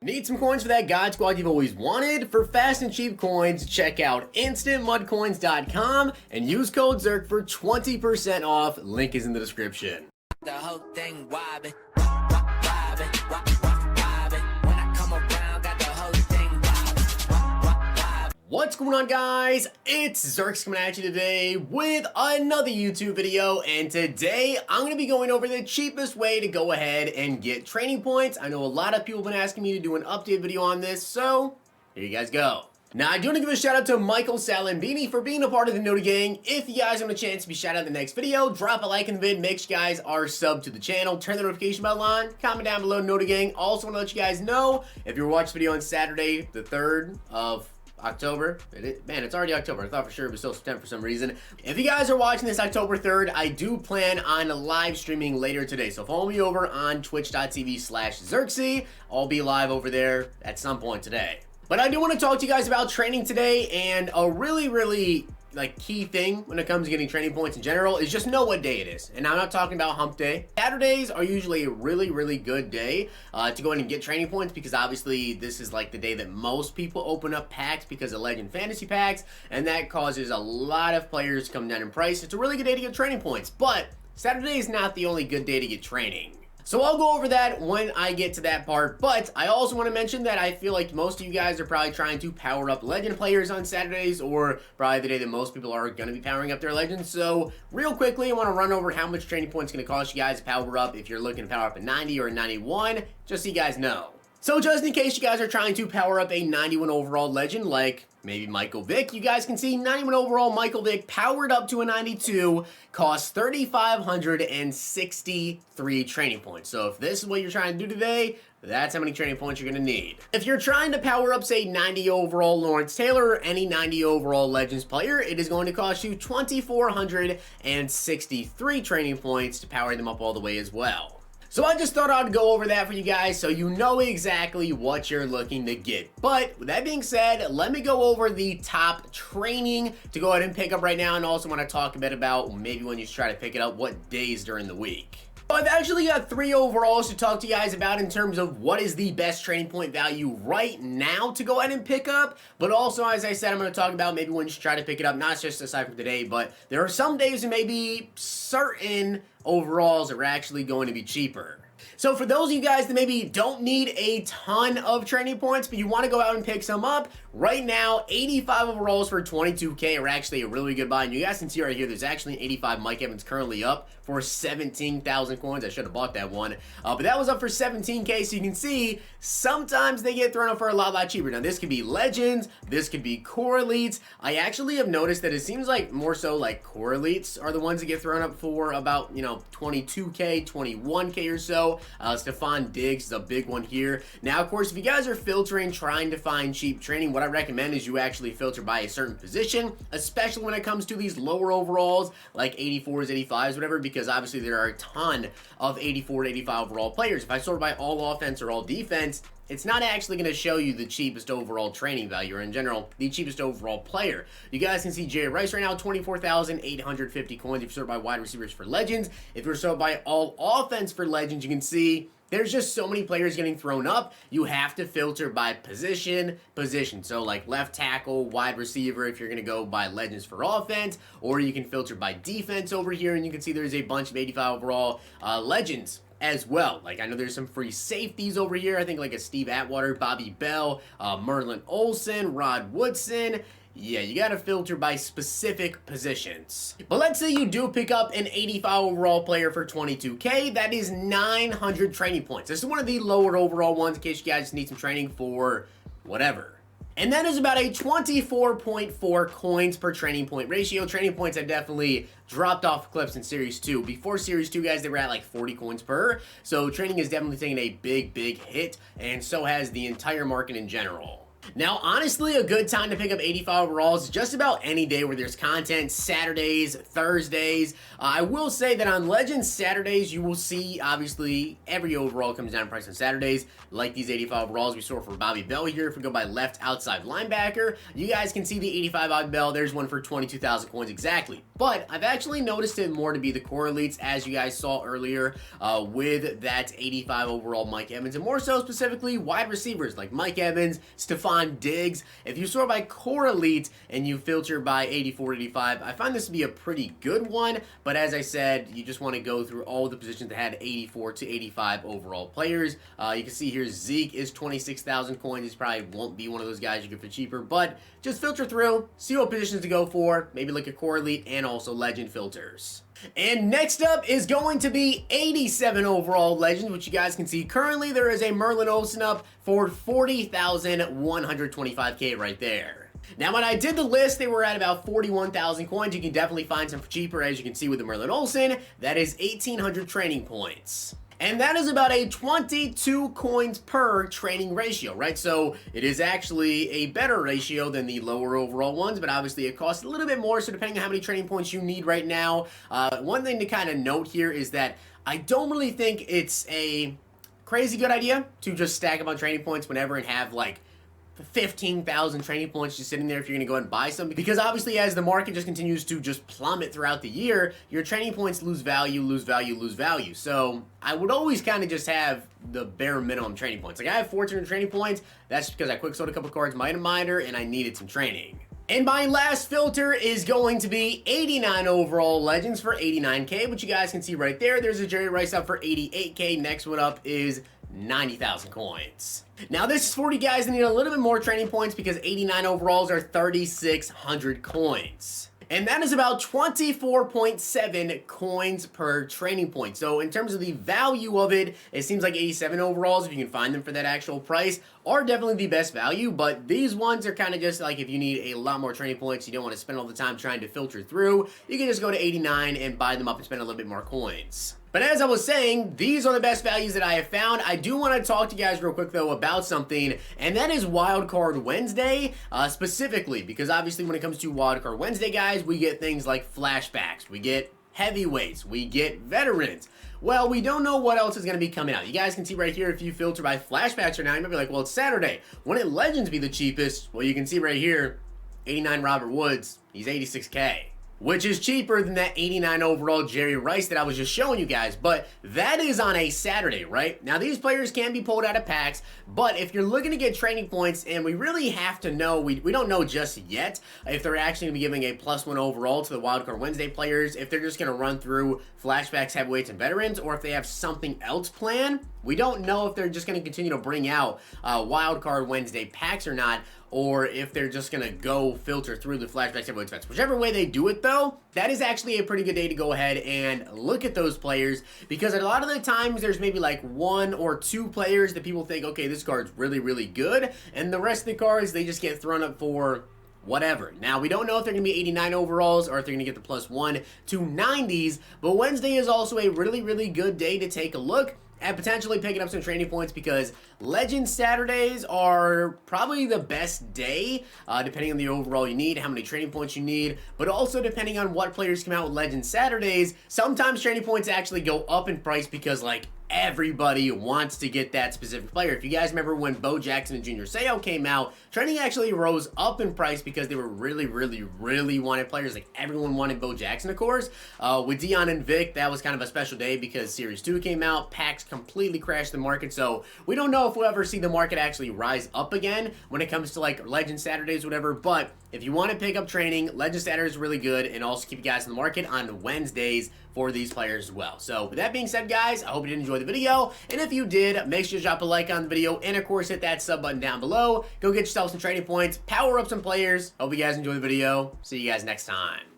Need some coins for that God Squad you've always wanted? For fast and cheap coins, check out instantmudcoins.com and use code ZERK for 20% off. Link is in the description. The whole thing wobbin', wobbin'. When I come around, got the whole thing wobbin'. What's going on, guys? It's Zirksee coming at you today with another YouTube video, and today I'm going to be going over the cheapest way to go ahead and get training points. I know a lot of people have been asking me to do an update video on this, so here you guys go. Now, I do want to give a shout out to Michael Salambini for being a part of the Nota Gang. If you guys want a chance to be shouted out in the next video, drop a like in the vid, make sure you guys are subbed to the channel, turn the notification bell on, comment down below, Nota Gang. Also want to let you guys know, if you're watching the video on Saturday, the 3rd of October. Man, it's already October. I thought for sure it was still September for some reason. If you guys are watching this October 3rd, I do plan on live streaming later today. So follow me over on twitch.tv/Zirksee. I'll be live over there at some point today. But I do want to talk to you guys about training today, and a really key thing when it comes to getting training points in general is just know what day it is. And I'm not talking about hump day. Saturdays are usually a really good day to go in and get training points, because obviously this is like the day that most people open up packs because of Legend Fantasy packs, and that causes a lot of players to come down in price. It's a really good day to get training points, but Saturday is not the only good day to get training. So I'll go over that when I get to that part, but I also want to mention that I feel like most of you guys are probably trying to power up Legend players on Saturdays, or probably the day that most people are going to be powering up their Legends. So real quickly, I want to run over how much training points going to cost you guys to power up if you're looking to power up a 90 or a 91, just so you guys know. So just in case you guys are trying to power up a 91 overall Legend, like maybe Michael Vick, you guys can see 91 overall Michael Vick powered up to a 92 costs 3,563 training points. So if this is what you're trying to do today, that's how many training points you're going to need. If you're trying to power up, say, 90 overall Lawrence Taylor or any 90 overall Legends player, it is going to cost you 2,463 training points to power them up all the way as well. So I just thought I'd go over that for you guys so you know exactly what you're looking to get. But with that being said, let me go over the top training to go ahead and pick up right now, and also want to talk a bit about maybe when you try to pick it up, what days during the week. So I've actually got 3 overalls to talk to you guys about in terms of what is the best training point value right now to go ahead and pick up. But also, as I said, I'm going to talk about maybe when you should try to pick it up, not just aside from today, but there are some days and maybe certain overalls are actually going to be cheaper. So for those of you guys that maybe don't need a ton of training points, but you want to go out and pick some up, right now, 85 overalls for 22K are actually a really good buy. And you guys can see right here, there's actually an 85 Mike Evans currently up for 17,000 coins. I should have bought that one. But that was up for 17K, so you can see sometimes they get thrown up for a lot cheaper. Now, this could be Legends, this could be Core Elites. I actually have noticed that it seems like more so like Core Elites are the ones that get thrown up for about, 22K, 21K or so. Stephon Diggs is a big one here. Now, of course, if you guys are filtering, trying to find cheap training, what I recommend is you actually filter by a certain position, especially when it comes to these lower overalls, like 84s, 85s, whatever, because obviously there are a ton of 84 to 85 overall players. If I sort by all offense or all defense, it's not actually going to show you the cheapest overall training value, or in general, the cheapest overall player. You guys can see Jerry Rice right now, 24,850 coins if you sort by wide receivers for Legends. If you're sort by all offense for Legends, you can see there's just so many players getting thrown up. You have to filter by position. So like left tackle, wide receiver if you're going to go by Legends for offense, or you can filter by defense over here, and you can see there's a bunch of 85 overall Legends as well. Like, I know there's some free safeties over here. I think like a Steve Atwater, Bobby Bell, Merlin Olsen, Rod Woodson. Yeah, you gotta filter by specific positions. But let's say you do pick up an 85 overall player for 22K. That is 900 training points. This is one of the lower overall ones in case you guys need some training for whatever. And that is about a 24.4 coins per training point ratio. Training points have definitely dropped off clips in Series 2. Before Series 2, guys, they were at like 40 coins per. So training is definitely taking a big hit, and so has the entire market in general. Now, honestly, a good time to pick up 85 overalls is just about any day where there's content, Saturdays, Thursdays. I will say that on Legends Saturdays, you will see, obviously, every overall comes down in price on Saturdays, like these 85 overalls we saw for Bobby Bell here. If we go by left outside linebacker, you guys can see the 85 Bobby Bell. There's one for 22,000 coins exactly. But I've actually noticed it more to be the core elites, as you guys saw earlier with that 85 overall Mike Evans, and more so specifically wide receivers like Mike Evans, Stephon Diggs. If you sort by core elite and you filter by 84 to 85, I find this to be a pretty good one, but as I said, you just want to go through all the positions that had 84 to 85 overall players. You can see here Zeke is 26,000 coins. He probably won't be one of those guys you get for cheaper, but just filter through, see what positions to go for, maybe look at core elite and also legend filters. And next up is going to be 87 overall legends, which you guys can see currently there is a Merlin Olsen up for 40,125k right there. Now, when I did the list, they were at about 41,000 coins. You can definitely find some for cheaper, as you can see with the Merlin Olsen. That is 1,800 training points. And that is about a 22 coins per training ratio, right? So it is actually a better ratio than the lower overall ones, but obviously it costs a little bit more, so depending on how many training points you need right now. One thing to kind of note here is that I don't really think it's a crazy good idea to just stack up on training points whenever and have like 15,000 training points just sitting there if you're going to go and buy some, because obviously as the market just continues to just plummet throughout the year, your training points lose value. So I would always kind of just have the bare minimum training points. Like I have 1,400 training points. That's because I quick sold a couple cards, Might and Miner, and I needed some training. And my last filter is going to be 89 overall legends for 89k, which you guys can see right there. There's a Jerry Rice up for 88k. Next one up is 90,000 coins. Now this is 40 guys that need a little bit more training points because 89 overalls are 3,600 coins. And that is about 24.7 coins per training point. So in terms of the value of it, it seems like 87 overalls, if you can find them for that actual price, are definitely the best value. But these ones are kind of just like if you need a lot more training points, you don't want to spend all the time trying to filter through, you can just go to 89 and buy them up and spend a little bit more coins. But as I was saying, these are the best values that I have found. I do want to talk to you guys real quick, though, about something, and that is Wildcard Wednesday, specifically, because obviously when it comes to Wildcard Wednesday, guys, we get things like flashbacks, we get heavyweights, we get veterans. Well, we don't know what else is going to be coming out. You guys can see right here, if you filter by flashbacks right now, you might be like, well, it's Saturday. Wouldn't Legends be the cheapest? Well, you can see right here, 89 Robert Woods, he's 86k. Which is cheaper than that 89 overall Jerry Rice that I was just showing you guys, but that is on a Saturday, right? Now, these players can be pulled out of packs, but if you're looking to get training points, and we really have to know, we don't know just yet if they're actually going to be giving a +1 overall to the Wildcard Wednesday players, if they're just going to run through flashbacks, heavyweights, and veterans, or if they have something else planned. We don't know if they're just going to continue to bring out Wildcard Wednesday packs or not, or if they're just going to go filter through the flashbacks, heavyweights, vets. Whichever way they do it, though, that is actually a pretty good day to go ahead and look at those players, because a lot of the times there's maybe like 1 or 2 players that people think, okay, this card's really, really good, and the rest of the cards, they just get thrown up for whatever. Now, we don't know if they're going to be 89 overalls or if they're going to get the +1 to 90s, but Wednesday is also a really, really good day to take a look and potentially picking up some training points, because Legend Saturdays are probably the best day, depending on the overall you need, how many training points you need, but also depending on what players come out with Legend Saturdays. Sometimes training points actually go up in price because, like, everybody wants to get that specific player. If you guys remember when Bo Jackson and Junior Seau came out, training actually rose up in price because they were really, really, really wanted players. Like, everyone wanted Bo Jackson, of course. With Dion and Vic, that was kind of a special day because Series 2 came out. Packs completely crashed the market, so we don't know if we'll ever see the market actually rise up again when it comes to, like, Legend Saturdays, whatever. But if you want to pick up training, Legend Saturdays is really good, and also keep you guys in the market on Wednesdays for these players as well. So with that being said, guys, I hope you did enjoy the video, and if you did, make sure to drop a like on the video, and of course hit that sub button down below. Go get yourself some training points, power up some players. Hope you guys enjoy the video. See you guys next time.